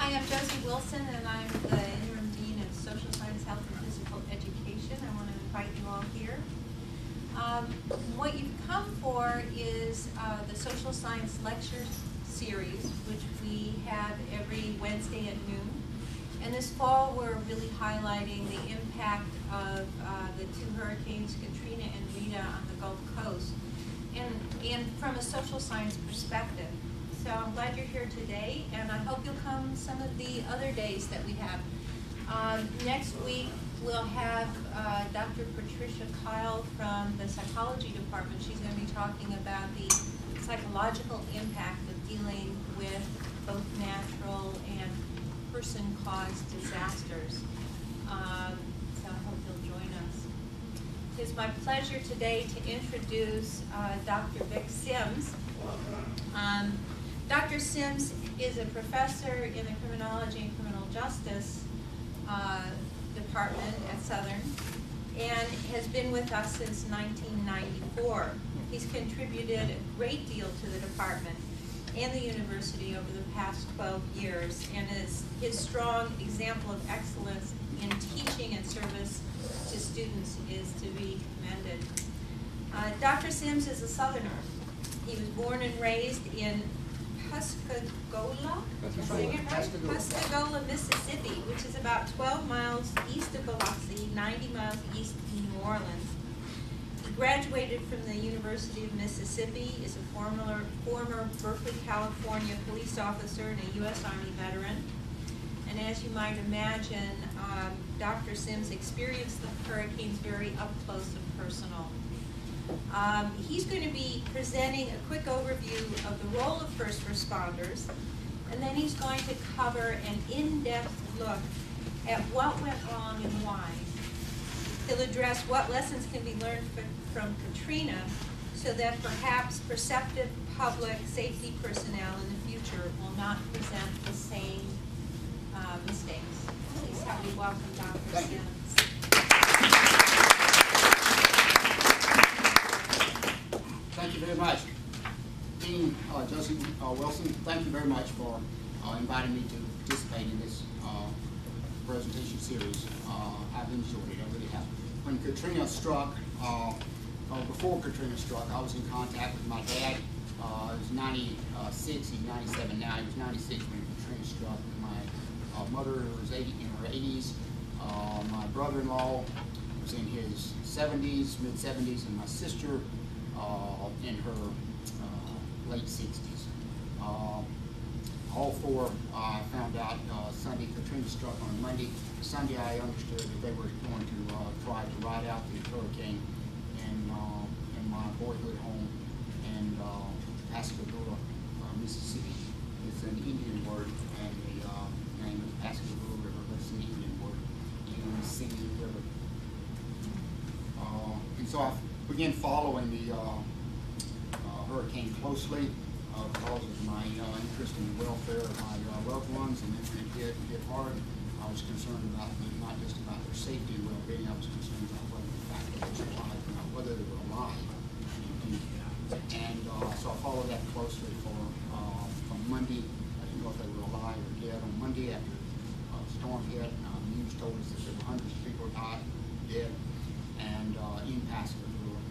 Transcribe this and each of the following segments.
Hi, I'm Josie Wilson, and I'm the Interim Dean of Social Science, Health, and Physical Education. I want to invite you all here. What you've come for is the Social Science Lecture Series, which we have every Wednesday at noon. And this fall, we're really highlighting the impact of the two hurricanes, Katrina and Rita, on the Gulf Coast, and from a social science perspective. So I'm glad you're here today, and I hope you'll come some of the other days that we have. Next week, we'll have Dr. Patricia Kyle from the psychology department. She's going to be talking about the psychological impact of dealing with both natural and person-caused disasters. So I hope you'll join us. It's my pleasure today to introduce Dr. Vic Sims. Dr. Sims is a professor in the criminology and criminal justice department at Southern and has been with us since 1994. He's contributed a great deal to the department and the university over the past 12 years, and his strong example of excellence in teaching and service to students is to be commended. Dr. Sims is a Southerner. He was born and raised in Pascagoula, Mississippi, which is about 12 miles east of Biloxi, 90 miles east of New Orleans. He graduated from the University of Mississippi, is a former Berkeley, California police officer and a U.S. Army veteran. And as you might imagine, Dr. Sims experienced the hurricanes very up close and personal. He's going to be presenting a quick overview of the role of first responders, and then he's going to cover an in-depth look at what went wrong and why. He'll address what lessons can be learned from Katrina so that perhaps perceptive public safety personnel in the future will not present the same mistakes. Please help me welcome Dr. Sims. Thank you very much. Dean Josie Wilson, thank you very much for inviting me to participate in this presentation series. I've enjoyed it, I really have. When Katrina struck, before Katrina struck, I was in contact with my dad. He was 96, he's 97 now. He was 96 when Katrina struck. My mother was in her 80s. My brother-in-law was in his 70s, mid-70s, and my sister in her late 60s. All four I found out Sunday. Katrina struck on a Monday. Sunday I understood that they were going to try to ride out the hurricane in my boyhood home in Pascagoula, Mississippi. It's an Indian word, and the name is Pascagoula River, but it's an Indian word, in the Singing River. And so I began following the hurricane closely because of my interest in the welfare of my loved ones, and then when it hit hard, I was concerned about not just about their safety and well-being. I was concerned about whether the fact that they were alive, whether they were alive. And so I followed that closely from Monday. I didn't know if they were alive or dead. On Monday, after the storm hit, news told us that there were hundreds of people died, dead, and in Pascagoula.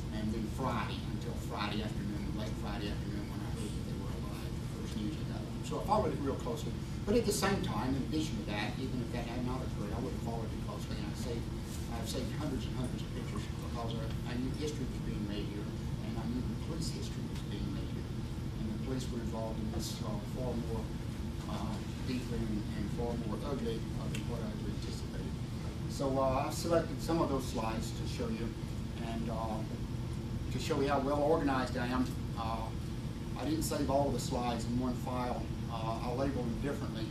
And then Friday, until Friday afternoon, late Friday afternoon, when I heard that they were alive, the first news I got. So I followed it real closely. But at the same time, in addition to that, even if that had not occurred, I would have followed it closely. And I've saved hundreds and hundreds of pictures because I knew history was being made here, and I knew the police history was being made here. And the police were involved in this far more deeply and far more ugly than what I had anticipated. So I've selected some of those slides to show you, and to show you how well organized I am. I didn't save all of the slides in one file. I labeled them differently,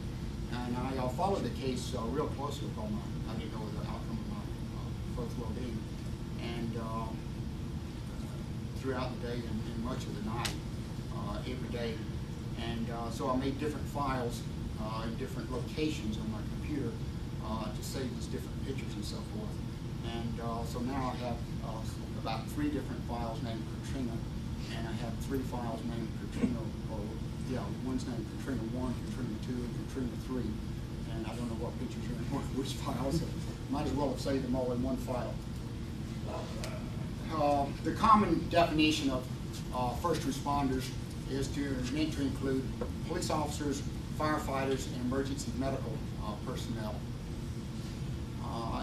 and I followed the case real closely with all I didn't know the outcome of my folks' well-being, and throughout the day and much of the night, every day. And so I made different files in different locations on my computer to save these different pictures and so forth. And so now I have about 3 different files named Katrina, and I have 3 files named Katrina or yeah, one's named Katrina 1, Katrina 2, and Katrina 3. And I don't know what pictures are in which file, so might as well have saved them all in one file. The common definition of first responders is meant to include police officers, firefighters, and emergency medical personnel.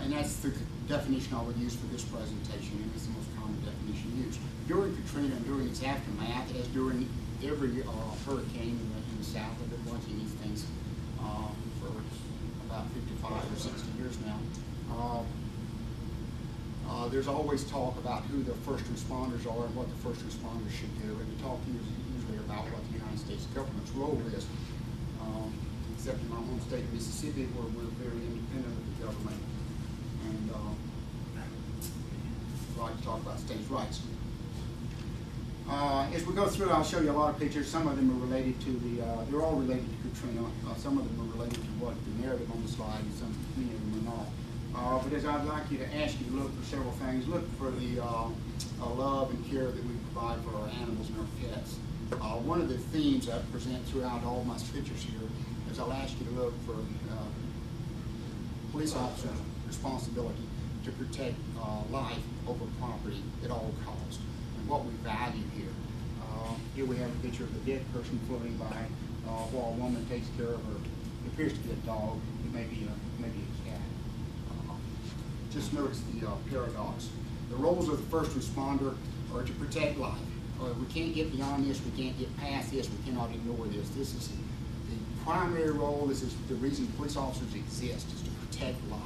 And that's the definition I would use for this presentation, and it's the most common definition used. During Katrina and during its aftermath, as during every hurricane in the South, I've been watching these things for about 55 or 60 years now. There's always talk about who the first responders are and what the first responders should do, and the talk is usually about what the United States government's role is. Except in my home state of Mississippi, where we're very independent of the government, and we like to talk about states' rights. As we go through, I'll show you a lot of pictures. Some of them are related to they're all related to Katrina. Some of them are related to what the narrative on the slide, and many of them are not. But as I'd like you to ask you to look for several things, look for the love and care that we provide for our animals and our pets. One of the themes I present throughout all my pictures here is I'll ask you to look for police officers' responsibility to protect life over property at all costs, and what we value here. Here we have a picture of a dead person floating by while a woman takes care of her. It appears to be a dog. It may be a cat. Just notice the paradox. The roles of the first responder are to protect life. We can't get beyond this. We can't get past this. We cannot ignore this. This is the primary role. This is the reason police officers exist, is to protect life.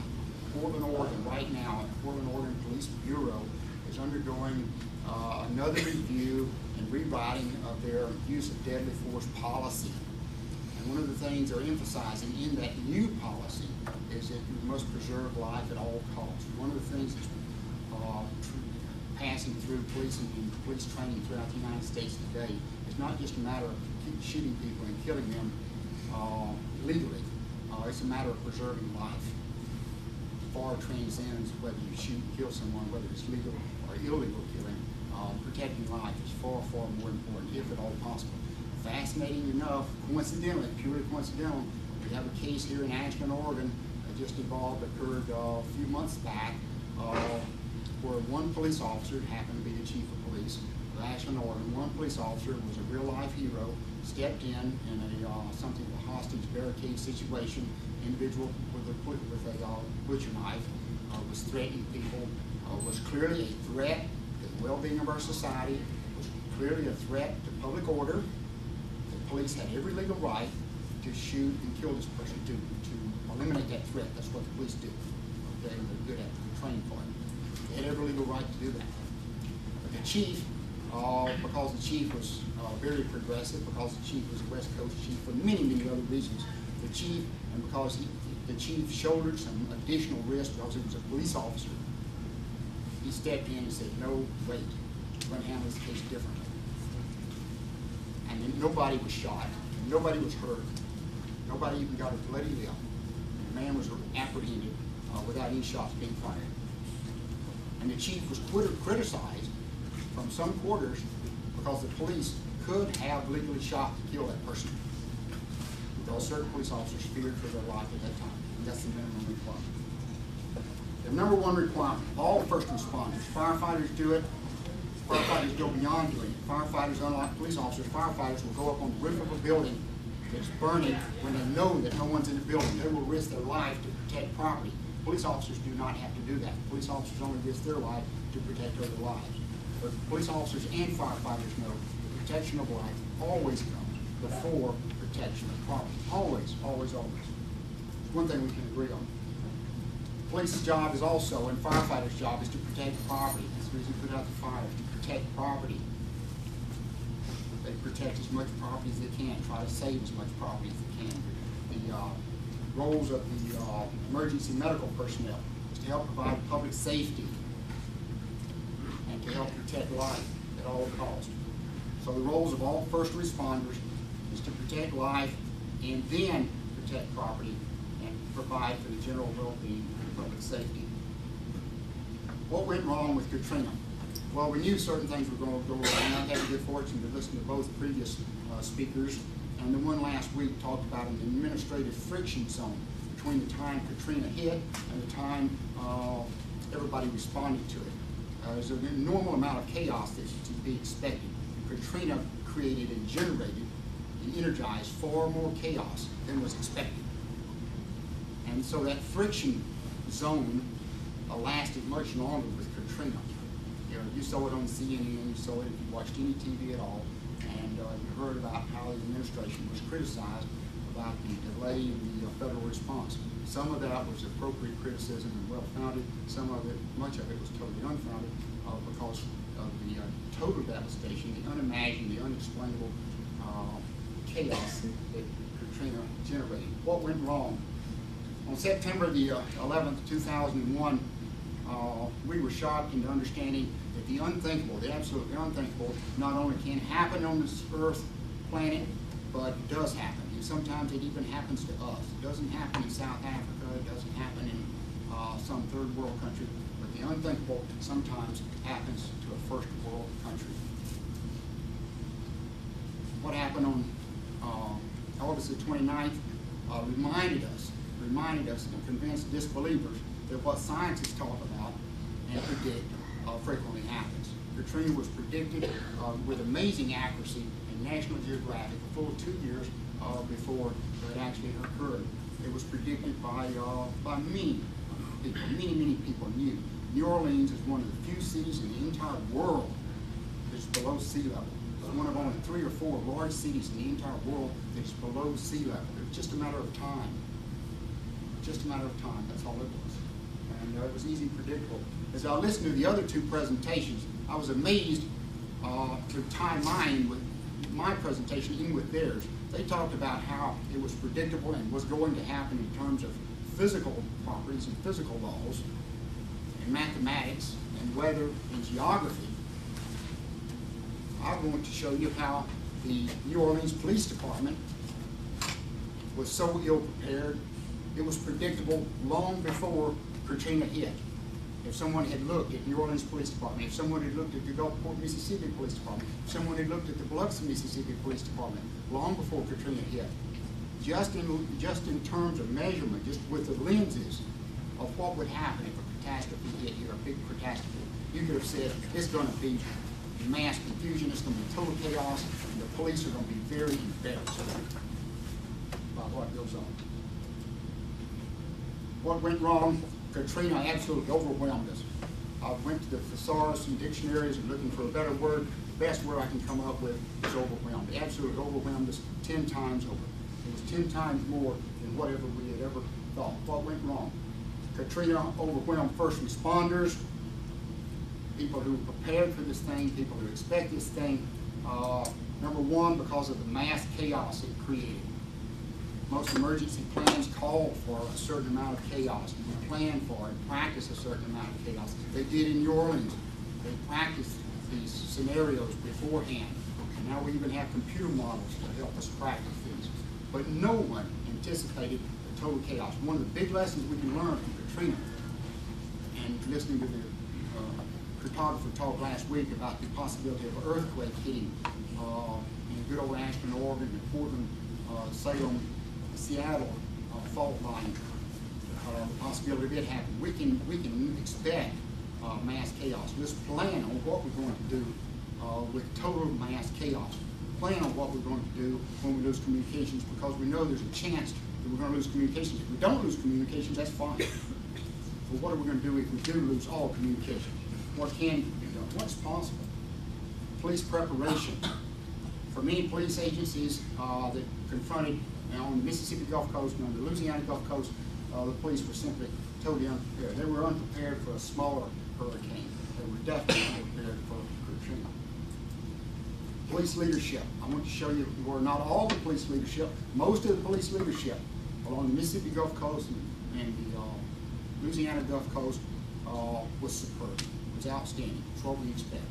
Portland, Oregon, right now, the Portland, Oregon Police Bureau is undergoing another review and rewriting of their use of deadly force policy. And one of the things they're emphasizing in that new policy is that you must preserve life at all costs. One of the things that's passing through police and police training throughout the United States today is not just a matter of shooting people and killing them legally. It's a matter of preserving life. Far transcends whether you shoot and kill someone, whether it's legal or illegal killing. Protecting life is far, far more important, if at all possible. Fascinating enough, coincidentally, purely coincidental, we have a case here in Ashland, Oregon, that just occurred a few months back, where one police officer, happened to be the chief of police of Ashland, Oregon, one police officer was a real-life hero, stepped in something of a hostage barricade situation. Individual with a butcher knife was threatening people, was clearly a threat to the well-being of our society, was clearly a threat to public order. The police had every legal right to shoot and kill this person, to eliminate that threat. That's what the police do. Okay, they're good at it, they're trained for it. They had every legal right to do that. But the chief, because the chief was very progressive, because the chief was a West Coast chief for many, many other reasons, the chief, and because the chief shouldered some additional risk because he was a police officer, he stepped in and said, no, wait, we're going to handle this case differently. And then nobody was shot, nobody was hurt, nobody even got a bloody lip. The man was apprehended without any shots being fired. And the chief was criticized from some quarters because the police could have legally shot to kill that person, because certain police officers feared for their life at that time. And that's the minimum requirement. The number one requirement, all first responders, firefighters do it, firefighters go beyond doing it. Firefighters, unlike police officers, firefighters will go up on the roof of a building that's burning when they know that no one's in the building. They will risk their life to protect property. Police officers do not have to do that. Police officers only risk their life to protect other lives. But police officers and firefighters know the protection of life always comes before protection of property. Always, always, always. One thing we can agree on. Police's job is also, and firefighters' job is to protect property. That's the reason we put out the fires, to protect property. They protect as much property as they can, try to save as much property as they can. The roles of the emergency medical personnel is to help provide public safety and to help protect life at all costs. So the roles of all first responders is to protect life and then protect property and provide for the general well-being and public safety. What went wrong with Katrina? Well, we knew certain things were going to go wrong. I've had the good fortune to listen to both previous speakers and the one last week talked about an administrative friction zone between the time Katrina hit and the time everybody responded to it. There's a normal amount of chaos that's to be expected. Katrina created and generated and energized far more chaos than was expected. And so that friction zone lasted much longer with Katrina. You saw it on CNN, you saw it if you watched any TV at all, and you heard about how the administration was criticized about the delay in the federal response. Some of that was appropriate criticism and well-founded. Some of it, much of it, was totally unfounded because of the total devastation, the unimagined, the unexplainable chaos that Katrina generated. What went wrong? On September the 11th, 2001, we were shocked into understanding that the unthinkable, the absolutely unthinkable, not only can happen on this Earth planet, but it does happen. And sometimes it even happens to us. It doesn't happen in South Africa. It doesn't happen in some third world country. But the unthinkable sometimes happens to a first world country. What happened on August the 29th reminded us and convinced disbelievers that what scientists talk about and predict frequently happens. Katrina was predicted with amazing accuracy in National Geographic a full 2 years before it actually occurred. It was predicted by many people. Many people knew. New Orleans is one of the few cities in the entire world that's below sea level. It's one of only 3 or 4 large cities in the entire world that's below sea level. It's just a matter of time. Just a matter of time. That's all it was. And it was easy and predictable. As I listened to the other 2 presentations, I was amazed to tie my presentation in with theirs. They talked about how it was predictable and was going to happen in terms of physical properties and physical laws and mathematics and weather and geography. I'm going to show you how the New Orleans Police Department was so ill prepared. It was predictable long before Katrina hit. If someone had looked at New Orleans Police Department, if someone had looked at the Gulfport, Mississippi Police Department, if someone had looked at the Biloxi, Mississippi Police Department, long before Katrina hit, just in terms of measurement, just with the lenses of what would happen if a catastrophe hit here, a big catastrophe, you could have said, it's going to be mass confusion, it's going to be total chaos, and the police are going to be very embarrassed about what goes on. What went wrong? Katrina absolutely overwhelmed us. I went to the thesaurus and dictionaries and looking for a better word. The best word I can come up with is overwhelmed. It absolutely overwhelmed us 10 times over. It was 10 times more than whatever we had ever thought. What went wrong? Katrina overwhelmed first responders, people who prepared for this thing, people who expect this thing. Number one, because of the mass chaos it created. Most emergency plans call for a certain amount of chaos. We plan for and practice a certain amount of chaos. They did in New Orleans. They practiced these scenarios beforehand. And now we even have computer models to help us practice these. But no one anticipated the total chaos. One of the big lessons we can learn from Katrina, and listening to the cartographer talk last week about the possibility of an earthquake hitting in good old Ashland, Oregon, and Portland, Salem, Seattle fault line, the possibility of it happening. We can expect mass chaos. Let's plan on what we're going to do with total mass chaos. Plan on what we're going to do when we lose communications, because we know there's a chance that we're going to lose communications. If we don't lose communications, that's fine. But what are we going to do if we do lose all communication? What can be done? What's possible? Police preparation. For many police agencies that confronted on the Mississippi Gulf Coast and on the Louisiana Gulf Coast, the police were simply totally unprepared. They were unprepared for a smaller hurricane. They were definitely unprepared for Katrina. Police leadership. I want to show you where not all the police leadership, most of the police leadership along the Mississippi Gulf Coast and the Louisiana Gulf Coast was superb. It was outstanding. It's what we expect.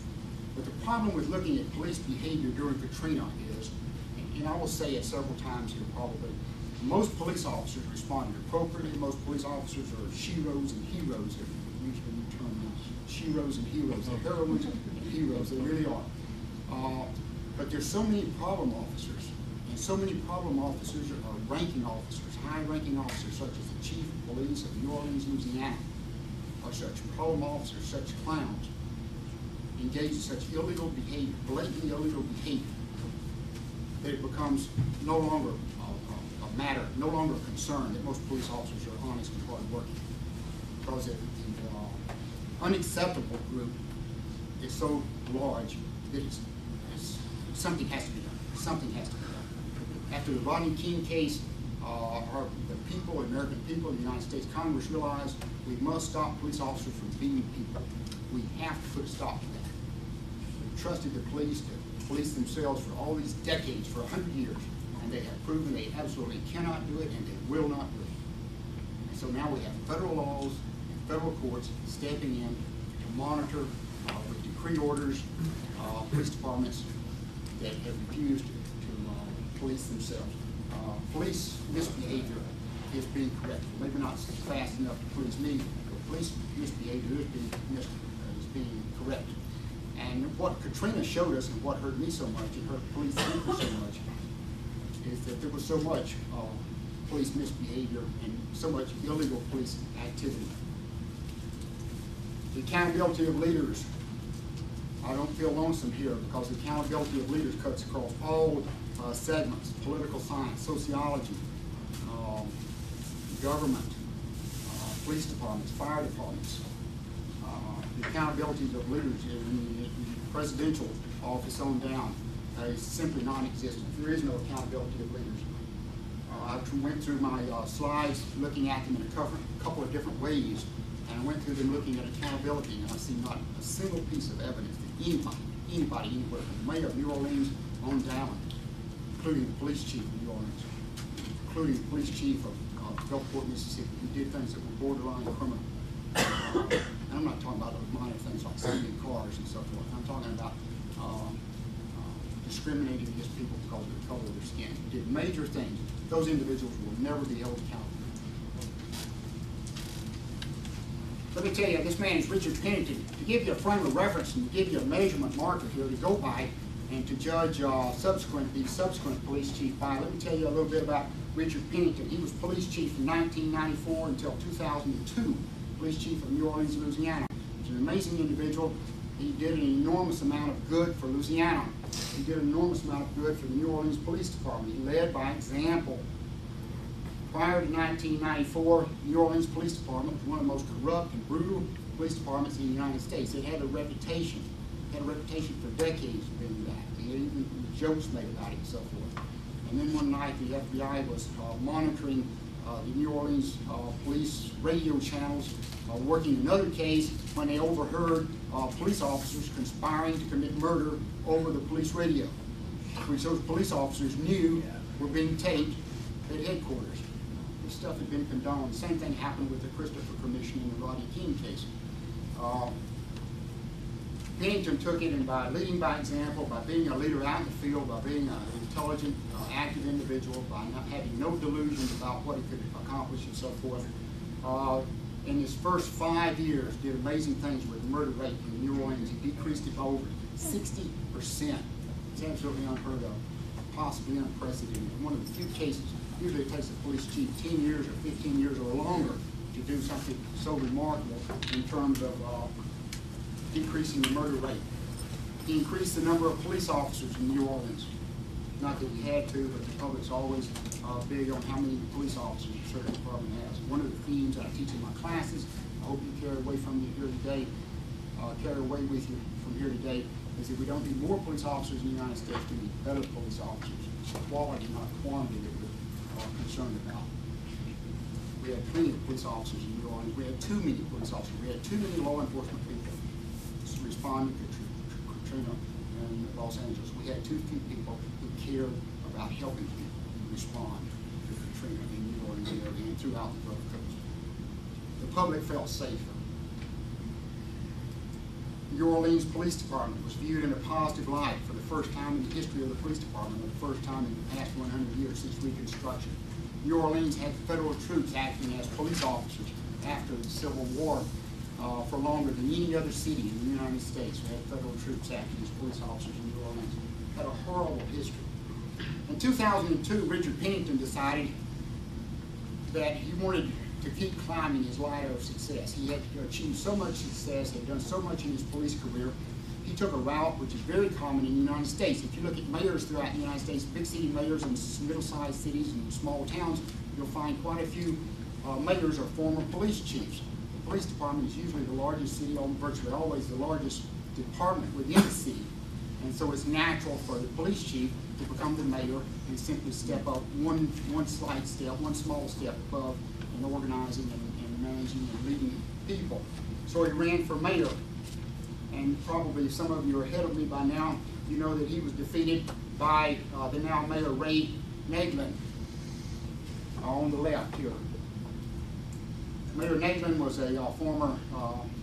But the problem with looking at police behavior during Katrina is, and I will say it several times here probably, most police officers responded appropriately. Most police officers are sheroes and heroes. They're usually the term now. Sheroes and heroes. They're heroines and heroes. They really are. But there's so many problem officers and And so many problem officers are ranking officers, high-ranking officers, such as the chief of police of New Orleans, Louisiana, are such problem officers, such clowns, engage in such illegal behavior, blatantly illegal behavior, that it becomes no longer a matter, no longer a concern that most police officers are honest and hard-working. Because the unacceptable group is so large that something has to be done. Something has to be done. After the Rodney King case, the people, American people in the United States Congress realized we must stop police officers from beating people. We have to put a stop to that. We've trusted the police to police themselves for all these decades, for 100 years, and they have proven they absolutely cannot do it, and they will not do it. And so now we have federal laws and federal courts stepping in to monitor with decree orders police departments that have refused to police themselves. Police misbehavior is being corrected. Maybe not fast enough to please me, but police misbehavior is being corrected. And what Katrina showed us, and what hurt me so much, and hurt police people so much, is that there was so much police misbehavior and so much illegal police activity. The accountability of leaders. I don't feel lonesome here, because the accountability of leaders cuts across all segments: political science, sociology, government, police departments, fire departments. The accountability of leaders in the presidential office on down is simply non-existent. There is no accountability of leaders. I went through my slides looking at them in a couple of different ways, and I went through them looking at accountability, and I see not a single piece of evidence that anybody anywhere, from the mayor of New Orleans on down, including the police chief of New Orleans, including the police chief of Gulfport, Mississippi, who did things that were borderline criminal. And I'm not talking about those minor things like stealing cars and so forth. I'm talking about discriminating against people because of the color of their skin. Did major things. Those individuals will never be held accountable. Let me tell you, this man is Richard Pennington. To give you a frame of reference and to give you a measurement marker here to go by and to judge the subsequent police chief by, let me tell you a little bit about Richard Pennington. He was police chief from 1994 until 2002, police chief of New Orleans, Louisiana. He's an amazing individual. He did an enormous amount of good for Louisiana. He did an enormous amount of good for the New Orleans Police Department. He led by example. Prior to 1994, New Orleans Police Department was one of the most corrupt and brutal police departments in the United States. It had a reputation. For decades of being that. There had even jokes made about it and so forth. And then one night the FBI was monitoring the New Orleans police radio channels, working another case when they overheard police officers conspiring to commit murder over the police radio, which those police officers knew were being taped at headquarters. This stuff had been condoned. The same thing happened with the Christopher Commission in the Rodney King case. Pennington took it, and by leading by example, by being a leader out in the field, by being an intelligent, active individual, by not having no delusions about what he could accomplish and so forth, in his first 5 years did amazing things with the murder rate in New Orleans. He decreased it by over 60%. It's absolutely unheard of, possibly unprecedented. One of the few cases, usually it takes a police chief 10 years or 15 years or longer to do something so remarkable in terms of decreasing the murder rate. He increased the number of police officers in New Orleans. Not that we had to, but the public's always big on how many police officers the sheriff's department has. One of the themes I teach in my classes, I hope you carry away from me here today, carry away with you from here today, is that we don't need more police officers in the United States, we need better police officers. It's quality, not quantity, that we're concerned about. We had plenty of police officers in New Orleans. We had too many police officers. We had too many law enforcement people responding to Katrina in Los Angeles. We had too few people who cared about helping people respond to Katrina in New Orleans and throughout the Gulf Coast. The public felt safer. New Orleans Police Department was viewed in a positive light for the first time in the history of the police department, for the first time in the past 100 years since Reconstruction. New Orleans had federal troops acting as police officers after the Civil War for longer than any other city in the United States. We had federal troops acting as police officers in New Orleans. Had a horrible history. In 2002, Richard Pennington decided that he wanted to keep climbing his ladder of success. He had achieved so much success, had done so much in his police career. He took a route which is very common in the United States. If you look at mayors throughout the United States, big city mayors in middle-sized cities and small towns, you'll find quite a few mayors are former police chiefs. The police department is usually the largest city, virtually always the largest department within the city. And so it's natural for the police chief to become the mayor and simply step up one slight step, one small step above in organizing and managing and leading people. So he ran for mayor. And probably some of you are ahead of me by now. You know that he was defeated by the now Mayor Ray Nagin on the left here. Mayor Nagin was a former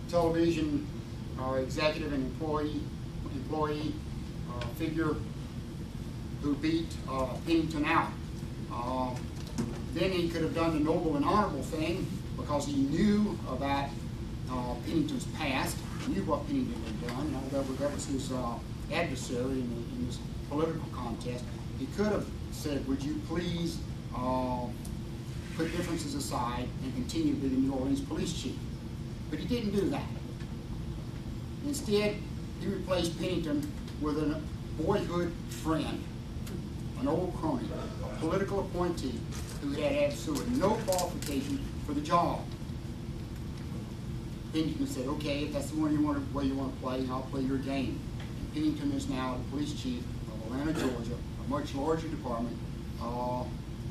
television executive and employee figure who beat Pennington out. Then he could have done the noble and honorable thing because he knew about Pennington's past, knew what Pennington had done, and that was his adversary in this political contest. He could have said, would you please put differences aside and continue to be the New Orleans police chief? But he didn't do that. Instead, he replaced Pennington with a boyhood friend, an old crony, a political appointee who had absolutely no qualification for the job. Pennington said, okay, if that's the way you want to play, I'll play your game. And Pennington is now the police chief of Atlanta, Georgia, a much larger department. And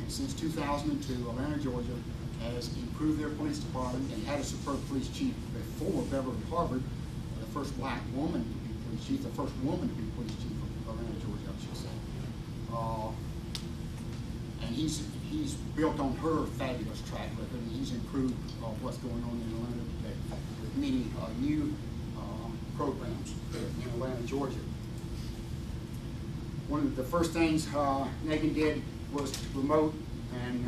since 2002, Atlanta, Georgia has improved their police department and had a superb police chief before Beverly Harvard, the first black woman to be police chief, the first woman to be police chief of Atlanta, Georgia, I should say. And he's built on her fabulous track record, and he's improved what's going on in Atlanta today with many new programs in Atlanta, Georgia. One of the first things Nagin did was to promote and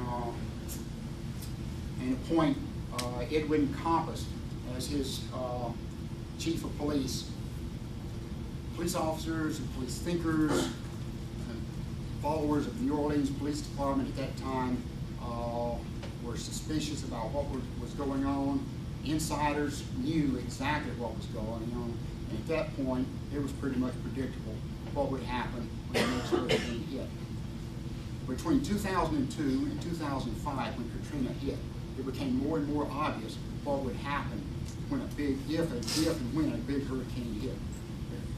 appoint Edwin Compass as his chief of police. Police officers and police thinkers and followers of the New Orleans Police Department at that time were suspicious about what was going on. Insiders knew exactly what was going on, and at that point it was pretty much predictable what would happen when the next hurricane hit. Between 2002 and 2005, when Katrina hit, it became more and more obvious what would happen when if and when a big hurricane hit.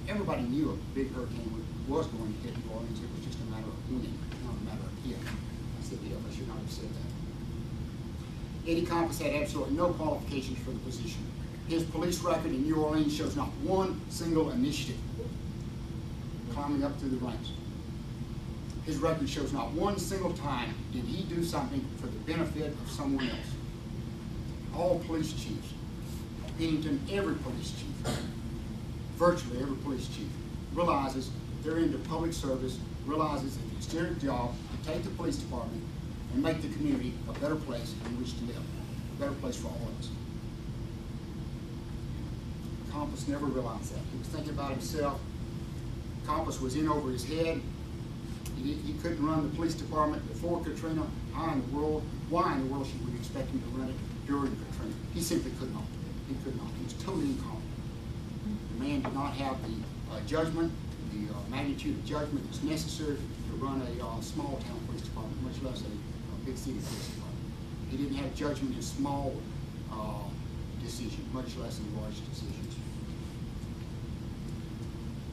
Everybody knew a big hurricane was going to hit New Orleans. It was just a matter of when, not a matter of if. I said if, I should not have said that. Eddie Compass had absolutely no qualifications for the position. His police record in New Orleans shows not one single initiative climbing up through the ranks. His record shows not one single time did he do something for the benefit of someone else. All police chiefs, Pennington, every police chief, virtually every police chief, realizes they're into public service, realizes that it's their job to take the police department and make the community a better place in which to live, a better place for all of us. Compass never realized that. He was thinking about himself. Compass was in over his head. He couldn't run the police department before Katrina. Why in the world should we expect him to run it during Katrina? He simply could not. He could not. He was totally incompetent. The man did not have the judgment, the magnitude of judgment that's necessary to run a small town police department, much less a big city police department. He didn't have judgment in small decisions, much less in large decisions.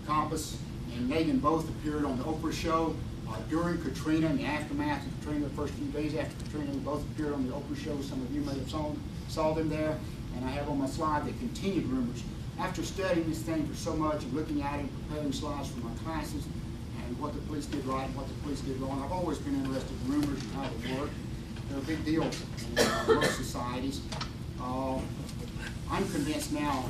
Compass and Nagin both appeared on the Oprah show during Katrina and the aftermath of Katrina, the first few days after Katrina. They both appeared on the Oprah show. Some of you may have saw them there. And I have on my slide the continued rumors. After studying this thing for so much and looking at it, preparing slides for my classes, and what the police did right and what the police did wrong, I've always been interested in rumors and how they work. They're a big deal in most societies. I'm convinced now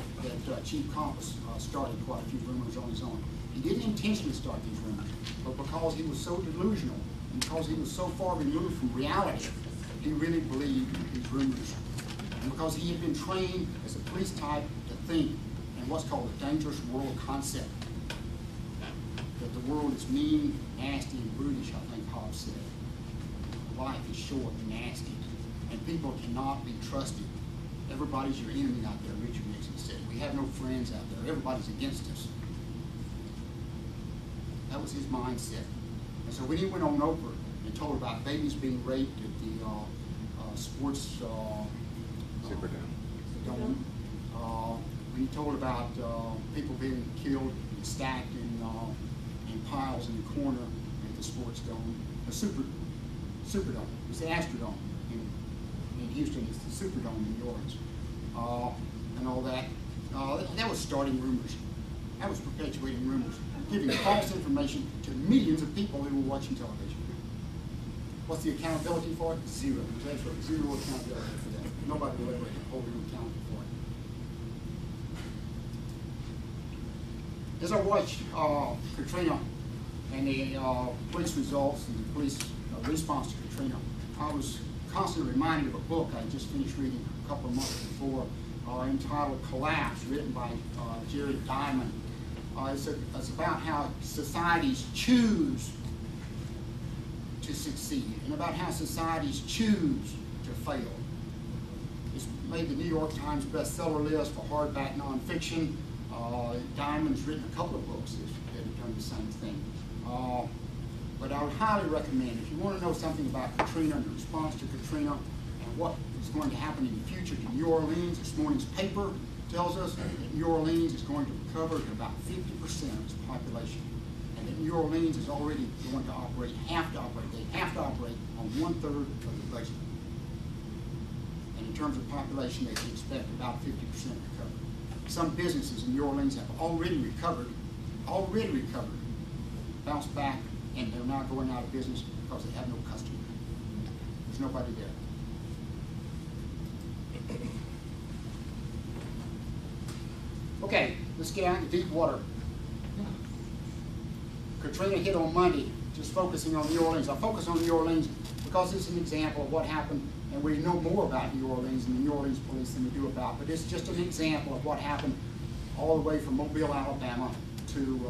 that Chief Compass started quite a few rumors on his own. He didn't intentionally start these rumors, but because he was so delusional and because he was so far removed from reality, he really believed these rumors. And because he had been trained as a police type to think in what's called a dangerous world concept. That the world is mean, nasty, and brutish, I think Hobbes said. Life is short and nasty, and people cannot be trusted. Everybody's your enemy out there, Richard Nixon said. We have no friends out there. Everybody's against us. That was his mindset. And so when he went on Oprah and told about babies being raped at the sports Superdome. dome, when he told about people being killed and stacked in piles in the corner at the sports dome, the Superdome. It's the Astrodome in Houston. It's the Superdome in New Orleans, and all that. That was starting rumors. That was perpetuating rumors, giving false information to millions of people who were watching television. What's the accountability for it? Zero. That's right. Zero accountability for that. Nobody will ever hold you accountable for it. As I watched Katrina and the police results and the police response to Katrina, I was constantly reminded of a book I just finished reading a couple of months before entitled Collapse, written by Jared Diamond. It's about how societies choose to succeed and about how societies choose to fail. It's made the New York Times bestseller list for hardback nonfiction. Diamond's written a couple of books that have done the same thing. But I would highly recommend, if you want to know something about Katrina and the response to Katrina and what is going to happen in the future to New Orleans, this morning's paper tells us that New Orleans is going to recover to about 50% of its population. And that New Orleans is already going to operate, they have to operate on 1/3 of the budget. And in terms of population, they can expect about 50% recovery. Some businesses in New Orleans have already recovered, bounced back, and they're now going out of business because they have no customer. There's nobody there. Okay, let's get out into deep water. Katrina hit on Monday, just focusing on New Orleans. I focus on New Orleans because it's an example of what happened, and we know more about New Orleans and the New Orleans police than we do about, but it's just an example of what happened all the way from Mobile, Alabama to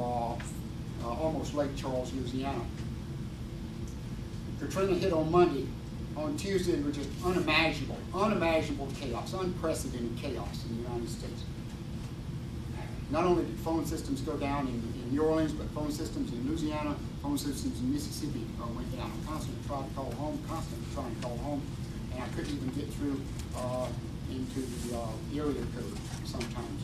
almost Lake Charles, Louisiana. Katrina hit on Monday. On Tuesday, it was just unimaginable chaos, unprecedented chaos in the United States. Not only did phone systems go down in New Orleans, but phone systems in Louisiana, phone systems in Mississippi went down. I constantly tried to call home, and I couldn't even get through into the area code sometimes.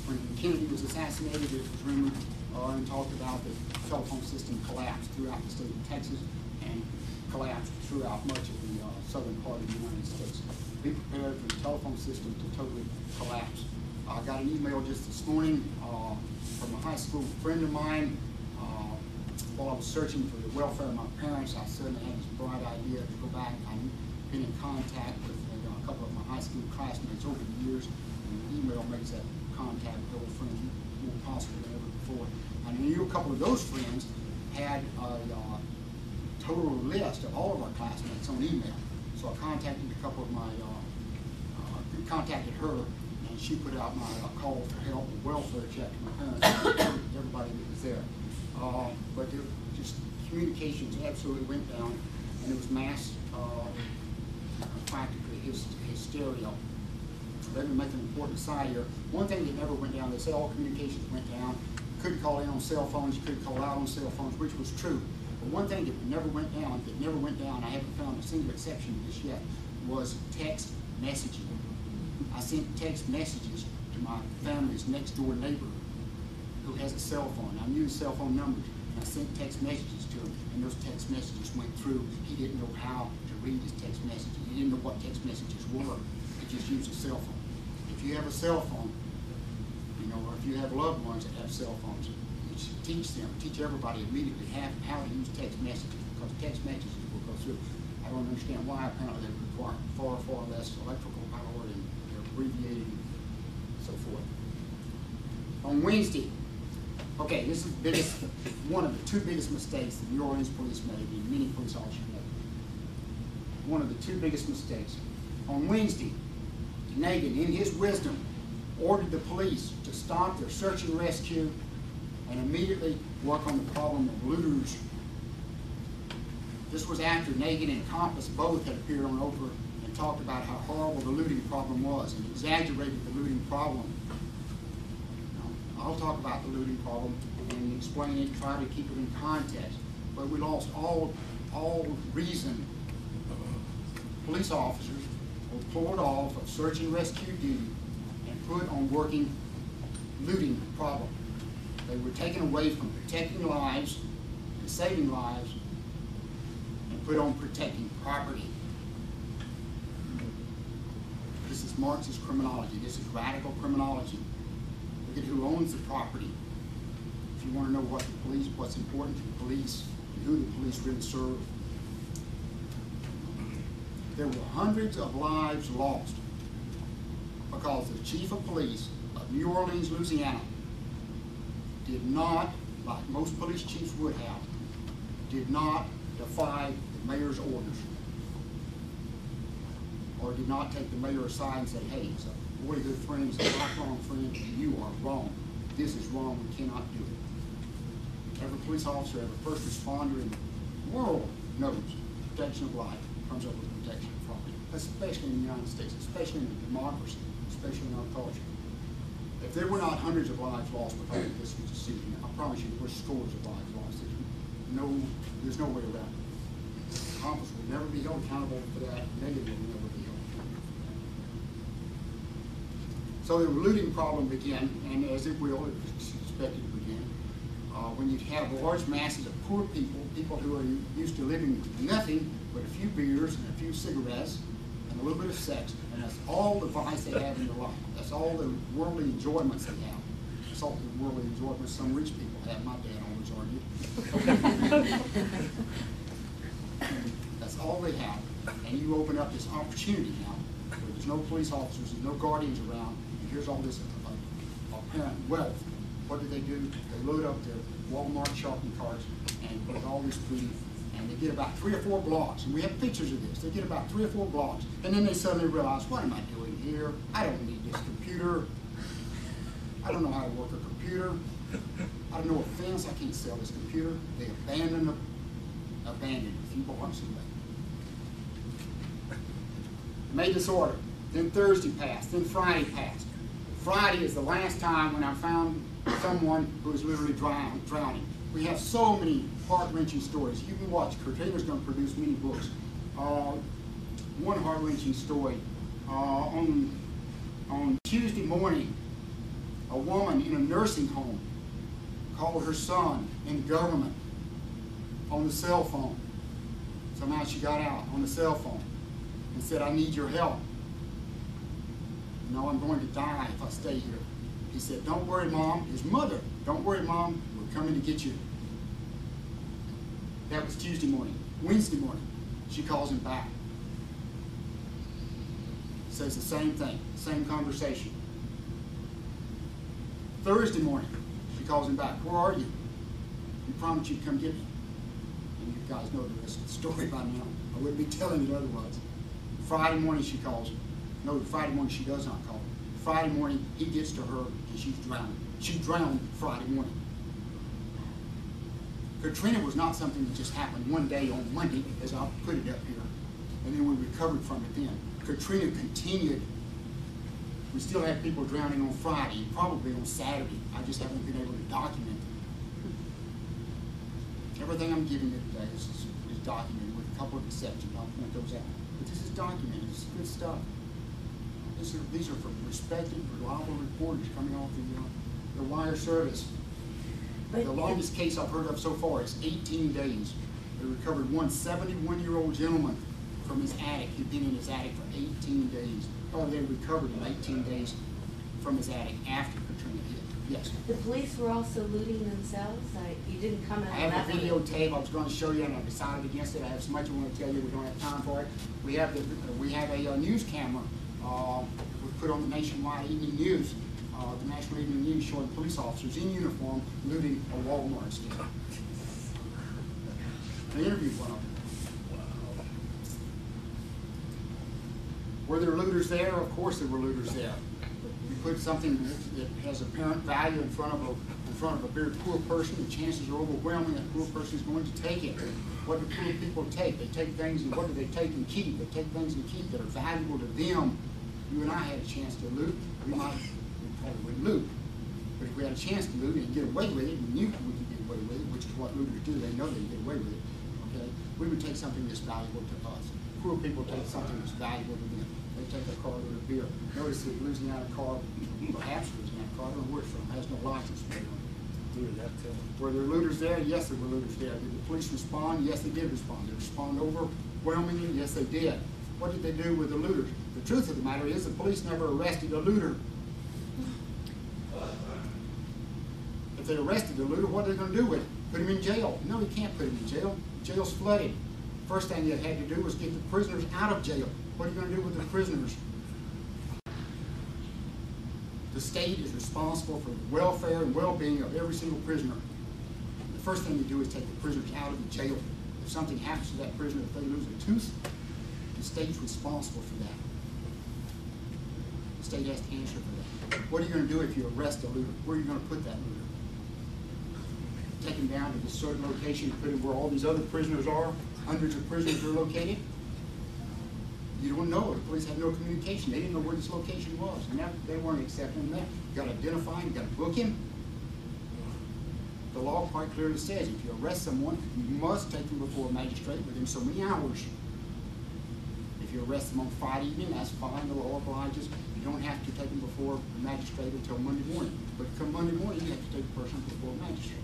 When Kennedy was assassinated, it was rumored and talked about the telephone system collapsed throughout the state of Texas and collapsed throughout much of the southern part of the United States. Be prepared for the telephone system to totally collapse. I got an email just this morning from a high school friend of mine. While I was searching for the welfare of my parents, I suddenly had this bright idea to go back. I've been in contact with a couple of my high school classmates over the years, and the email makes that contact with old friends more possible than ever before. And I knew a couple of those friends had a total list of all of our classmates on email. So I contacted a couple of my, contacted her, and she put out my call for help and welfare check to my parents, everybody that was there. But just communications absolutely went down, and it was mass, practically hysteria. Let me make an important aside here. One thing that never went down, they said all communications went down. You couldn't call in on cell phones, you couldn't call out on cell phones, which was true. But one thing that never went down, I haven't found a single exception to this yet, was text messaging. I sent text messages to my family's next door neighbor who has a cell phone. I knew his cell phone numbers, and I sent text messages to him, and those text messages went through. He didn't know how to read his text messages. He didn't know what text messages were. He just used a cell phone. If you have a cell phone, or if you have loved ones that have cell phones, you should teach everybody immediately how to use text messages, because text messages will go through. I don't understand why. Apparently they require far, far less electrical power, and they're abbreviated and so forth. On Wednesday, okay, this is one of the two biggest mistakes the New Orleans police made, and many police officers made. One of the two biggest mistakes. On Wednesday, Nagin, in his wisdom, ordered the police to stop their search and rescue and immediately work on the problem of looters. This was after Nagin and Compass both had appeared on Oprah and talked about how horrible the looting problem was and exaggerated the looting problem. I'll talk about the looting problem and explain it, try to keep it in context. But we lost all reason. Police officers were pulled off of search and rescue duty and put on working looting problem. They were taken away from protecting lives and saving lives and put on protecting property. This is Marxist criminology. This is radical criminology. Look at who owns the property. If you want to know what the police, what's important to the police, and who the police really serve. There were hundreds of lives lost because the chief of police of New Orleans, Louisiana, did not, like most police chiefs would have, did not defy the mayor's orders, or did not take the mayor aside and say, hey, he's a really good friend, he's a lifelong friend, and you are wrong. This is wrong, we cannot do it. Every police officer, every first responder in the world knows protection of life comes up with protection of property, especially in the United States, especially in a democracy, especially in our culture. If there were not hundreds of lives lost because of this decision, I promise you there were scores of lives lost. There's no way around it. Compass will never be held accountable for that. Negative will never be held accountable for that. So the looting problem began, and as it will, it was expected to begin, when you have large masses of poor people, people who are used to living with nothing but a few beers and a few cigarettes and a little bit of sex, and that's all the vice they have in their life. That's all the worldly enjoyments they have. That's all the worldly enjoyments some rich people have. My dad always argued. That's all they have. And you open up this opportunity now where there's no police officers, there's no guardians around, and here's all this apparent wealth. What do? They load up their Walmart shopping carts and with all this food, and they get about 3 or 4 blocks, and we have pictures of this. They get about 3 or 4 blocks, and then they suddenly realize, what am I doing here? I don't need this computer. I don't know how to work a computer. I don't know a fence. I can't sell this computer. They abandoned a few blocks away. Made this order. Then Thursday passed. Then Friday passed. Friday is the last time when I found someone who was literally drowning. We have so many heart-wrenching stories. You can watch. Katrina's going to produce many books. One heart-wrenching story. On Tuesday morning, a woman in a nursing home called her son in government on the cell phone. Somehow she got out on the cell phone and said, I need your help. No, I'm going to die if I stay here. He said, don't worry, Mom. His mother, don't worry, Mom. We're coming to get you. That was Tuesday morning. Wednesday morning, she calls him back. Says the same thing, same conversation. Thursday morning, she calls him back. Where are you? You promised you'd come get me. And you guys know the rest of the story by now. I wouldn't be telling it otherwise. Friday morning, she calls him. No, Friday morning, she does not call him. Friday morning, he gets to her, and she's drowning. She drowned Friday morning. Katrina was not something that just happened one day on Monday, as I'll put it up here, and then we recovered from it then. Katrina continued. We still have people drowning on Friday, probably on Saturday. I just haven't been able to document it. Everything I'm giving you today is documented with a couple of exceptions. I'll point those out. But this is documented. This is good stuff. These are from respected, reliable reporters coming off the wire service. The longest case I've heard of so far is 18 days. They recovered one 71-year-old gentleman from his attic. He'd been in his attic for 18 days. Oh, they recovered him 18 days from his attic after Katrina hit. Yes. The police were also looting themselves? You didn't come out. I have a videotape I was going to show you, and I decided against it. I have so much I want to tell you. We don't have time for it. We have a news camera. We put on the nationwide evening news, the national evening news, showing police officers in uniform looting a Walmart store. I interviewed one of them. Were there looters there? Of course there were looters there. You put something that has apparent value in front of front of a very poor person, the chances are overwhelming that poor person is going to take it. What do poor people take? They take things, and what do they take and keep? They take things and keep that are valuable to them. You and I had a chance to loot, we probably wouldn't loot. But if we had a chance to loot and get away with it, we knew we could get away with it, which is what looters do. They know they can get away with it. Okay? We would take something that's valuable to us. Poor people take something that's valuable to them. They take a carload of beer. Notice that Louisiana car, perhaps Louisiana car, I don't know where it's from, has no license plate on it. Were there looters there? Yes, there were looters there. Did the police respond? Yes, they did respond. Did they respond overwhelmingly? Yes, they did. What did they do with the looters? The truth of the matter is the police never arrested a looter. If they arrested the looter, what are they going to do with him? Put him in jail? No, you can't put him in jail. Jail's flooded. First thing they had to do was get the prisoners out of jail. What are you going to do with the prisoners? The state is responsible for the welfare and well-being of every single prisoner. The first thing you do is take the prisoners out of the jail. If something happens to that prisoner, if they lose a tooth, the state's responsible for that. The state has to answer for that. What are you going to do if you arrest a looter? Where are you going to put that looter? Take him down to this certain location, put him where all these other prisoners are, hundreds of prisoners are located? You don't know. The police had no communication. They didn't know where this location was. And they weren't accepting that. You got to identify him, you got to book him. The law quite clearly says if you arrest someone, you must take them before a magistrate within so many hours. If you arrest them on Friday evening, that's fine. The law obliges. You don't have to take them before a magistrate until Monday morning. But come Monday morning, you have to take the person before a magistrate.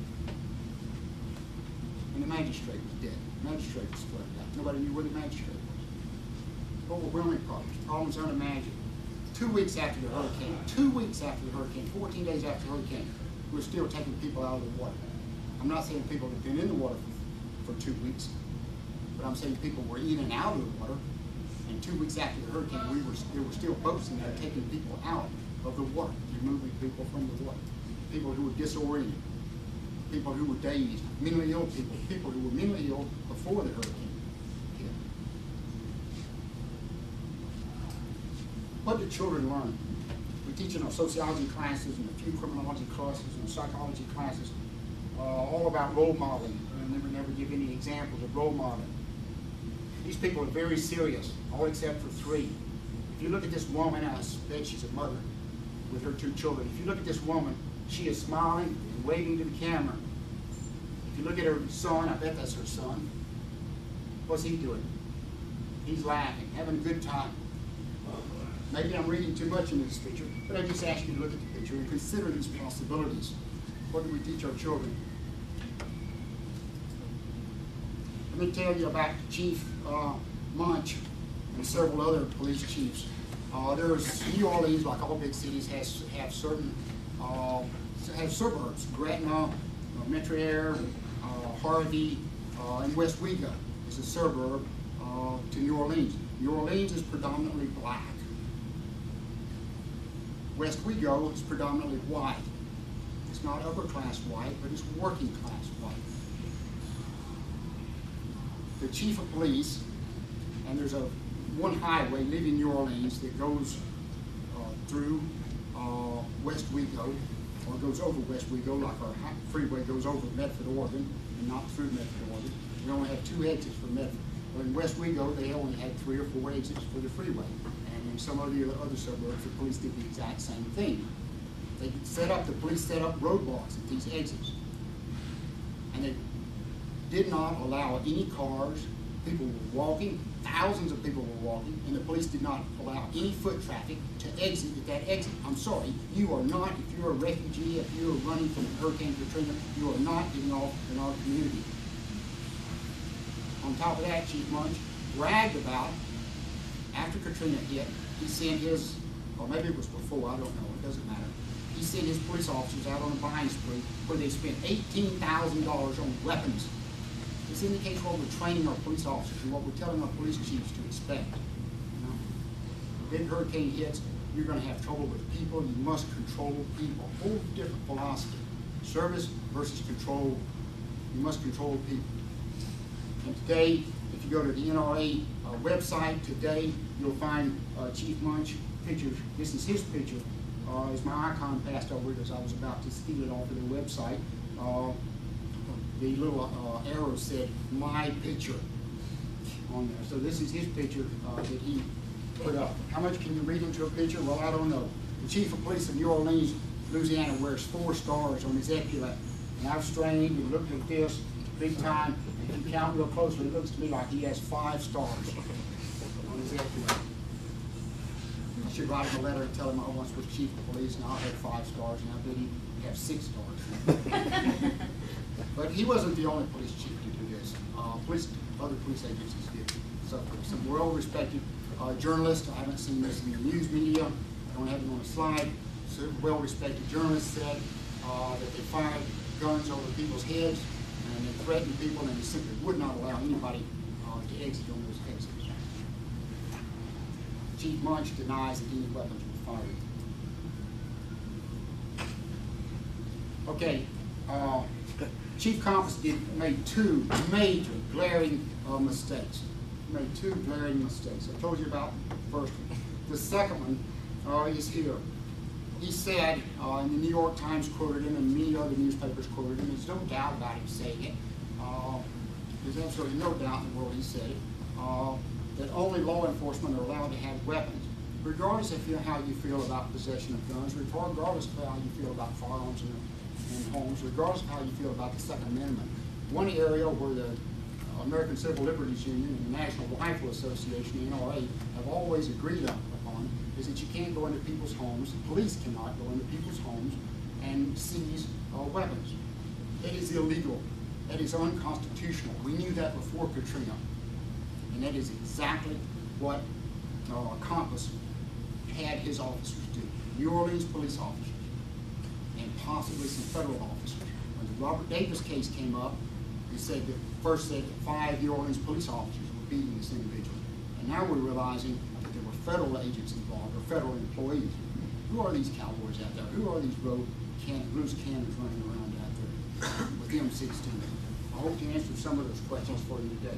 And the magistrate was dead. The magistrate was flooded out. Nobody knew where the magistrate was. Overwhelming problems unimagined. 2 weeks after the hurricane, 14 days after the hurricane, we're still taking people out of the water. I'm not saying people have been in the water for 2 weeks, but I'm saying people were in and out of the water, and 2 weeks after the hurricane, there were still boats in there taking people out of the water, removing people from the water. People who were disoriented, people who were dazed, mentally ill people who were mentally ill before the hurricane. What do children learn? We teach in our sociology classes and a few criminology classes and psychology classes all about role modeling. And we never give any examples of role modeling. These people are very serious, all except for 3. If you look at this woman, I bet she's a mother with her 2 children. If you look at this woman, she is smiling and waving to the camera. If you look at her son, I bet that's her son. What's he doing? He's laughing, having a good time. Maybe I'm reading too much into this picture, but I just ask you to look at the picture and consider these possibilities. What do we teach our children? Let me tell you about Chief Munch and several other police chiefs. There's New Orleans, like all big cities, have certain have suburbs. Gretna, Metro-Air, Harvey, and West Wego is a suburb to New Orleans. New Orleans is predominantly black. West Wego is predominantly white. It's not upper class white, but it's working class white. The chief of police, and there's one highway leaving New Orleans that goes through West Wego, or goes over West Wego, like our freeway goes over Medford, Oregon, and not through Medford, Oregon. We only have 2 exits for Medford. But in West Wego, they only had 3 or 4 exits for the freeway. And in some of the other suburbs, the police did the exact same thing. The police set up roadblocks at these exits. And they did not allow any cars. People were walking, thousands of people were walking, and the police did not allow any foot traffic to exit at that exit. I'm sorry, you are not, if you're a refugee, if you're running from Hurricane Katrina, you are not getting off in our community. On top of that, Chief Munch bragged about, after Katrina hit, he sent his, or maybe it was before, I don't know, it doesn't matter. He sent his police officers out on a buying spree where they spent $18,000 on weapons. This indicates what we're training our police officers and what we're telling our police chiefs to expect. You know? When a big hurricane hits, you're going to have trouble with people. You must control people. Whole different philosophy. Service versus control. You must control people. And today, if you go to the NRA website today, you'll find Chief Munch pictures. This is his picture as my icon passed over it as I was about to steal it off of their website, the little arrow said, "My picture," on there. So this is his picture that he put up. How much can you read into a picture? Well, I don't know. The chief of police of New Orleans, Louisiana, wears 4 stars on his epaulet. And I've strained and looked at this big time, and if you count real closely, it looks to me like he has 5 stars on his epaulet. I should write him a letter and tell him I once was chief of police and I had 5 stars, and I bet he'd have 6 stars. But he wasn't the only police chief to do this. Other police agencies did. So some well-respected journalists, I haven't seen this in the news media, I don't have it on a slide, so well-respected journalists said that they fired guns over people's heads and they threatened people, and they simply would not allow anybody to exit on those exits. Chief Munch denies that any weapons were fired. Okay, Chief Compass made 2 major glaring mistakes. Made 2 glaring mistakes. I told you about the first one. The second one is here. He said, and the New York Times quoted him, and many other newspapers quoted him. There's no doubt about him saying it. There's absolutely no doubt in the world he said it. That only law enforcement are allowed to have weapons, regardless of how you feel about possession of guns, regardless of how you feel about firearms in homes, regardless of how you feel about the Second Amendment. One area where the American Civil Liberties Union and the National Rifle Association, the NRA, have always agreed upon is that you can't go into people's homes, the police cannot go into people's homes and seize weapons. It is illegal. That is unconstitutional. We knew that before Katrina. And that is exactly what Compass had his officers do. New Orleans police officers, and possibly some federal officers. When the Robert Davis case came up, they said that first said that 5 New Orleans police officers were beating this individual. And now we're realizing that there were federal agents involved, or federal employees. Who are these cowboys out there? Who are these loose cannons running around out there with M16? I hope to answer some of those questions for you today.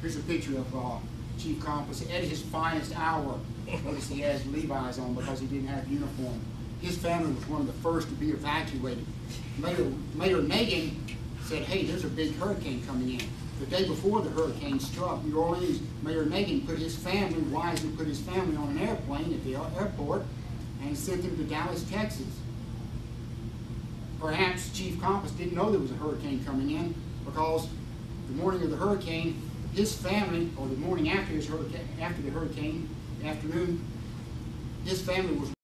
Here's a picture of Chief Compass at his finest hour. Notice he has Levi's on because he didn't have uniform. His family was one of the first to be evacuated. Mayor Nagin said, "Hey, there's a big hurricane coming in." The day before the hurricane struck New Orleans, Mayor Nagin wisely put his family on an airplane at the airport and sent them to Dallas, Texas. Perhaps Chief Compass didn't know there was a hurricane coming in because the morning of the hurricane, his family, or the morning after the hurricane, afternoon, his family was